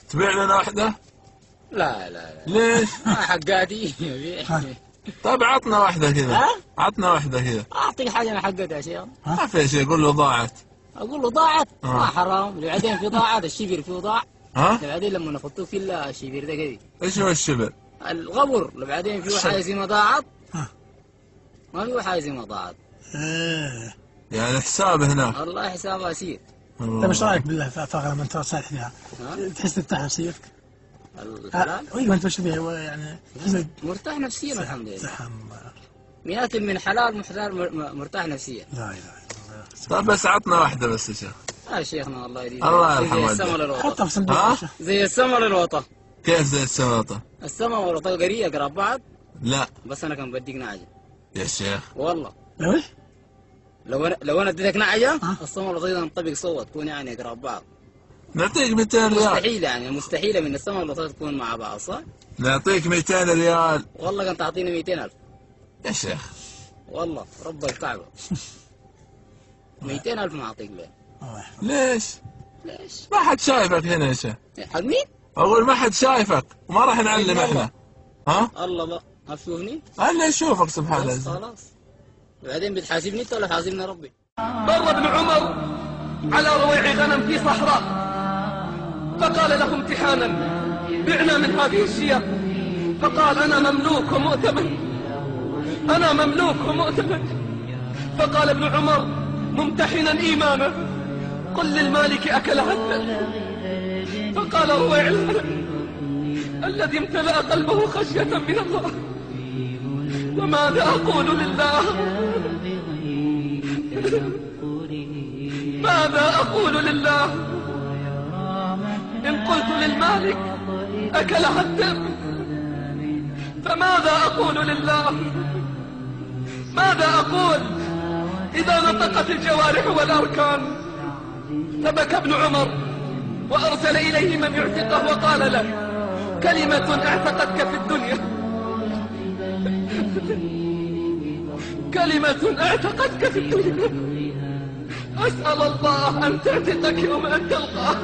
تبيع لنا واحدة؟ لا لا لا ليش؟ حقاتي. طيب عطنا واحدة كذا. عطنا واحدة كذا. اعطيك حاجه انا حقتها يا شيخ. ما في شيء، قول له ضاعت. اقول له ضاعت؟ ما حرام، بعدين في ضاعت الشبر فيه ضاع. بعدين لما نخطوه في الشبر ده كذي. ايش هو الشبر؟ الغبر، بعدين فيه حاجه زي ما ضاعت. ما فيه حاجه زي ما ضاعت. يعني حساب هناك. الله حسابها يسير. طيب ايش رايك بالله فاغر لما انت صالح فيها؟ تحس ترتاح نفسيا؟ الحلال؟ ايوه انت ماشي فيها يعني مرتاح نفسيا الحمد لله. مئات من حلال مرتاح نفسيا. لا اله الا الله. طيب بس عطنا واحدة بس يا شيخ. شيخنا الله يديك. الله يرحمه. زي السما للوطا. حطها في صندوق. زي السما للوطا. كيف زي السلطة؟ السما والوطا قرية قراب بعض؟ لا بس انا كان بديك نعجة يا شيخ. والله. لو انا اديتك نعجة السما والوطا تنطبق سوا، تكون يعني قراب بعض. نعطيك 200 ريال. مستحيل يعني، مستحيلة من السما والوطا تكون مع بعض، صح؟ نعطيك 200 ريال. والله كان تعطيني 200,000 يا شيخ. والله رب الكعبة. 200,000 ما اعطيك له. ليش؟ ما حد شايفك هنا يا شيخ. حق مين؟ اقول ما حد شايفك وما راح نعلم احنا. الله بقى ما تشوفني؟ انا اشوفك سبحان الله. خلاص بعدين بتحاسبني انت ولا حاسبني ربي؟ مر ابن عمر على رويع غنم في صحراء، فقال له امتحانا: بعنا من هذه الشياه. فقال: انا مملوك ومؤتمن، انا مملوك ومؤتمن. فقال ابن عمر ممتحنا ايمانه: قل للمالك اكلها الذئب. فقال رويع الغنم الذي امتلأ قلبه خشية من الله: وماذا أقول لله؟ ماذا أقول لله إن قلت للمالك أكلها الذئب؟ فماذا أقول لله؟ ماذا أقول إذا نطقت الجوارح والأركان؟ فبكى ابن عمر وأرسل إليه من يعتقه وقال له: كلمة اعتقتك في الدنيا، كلمة اعتقتك في الدنيا، أسأل الله أن تعتقك يوم أن تلقاه.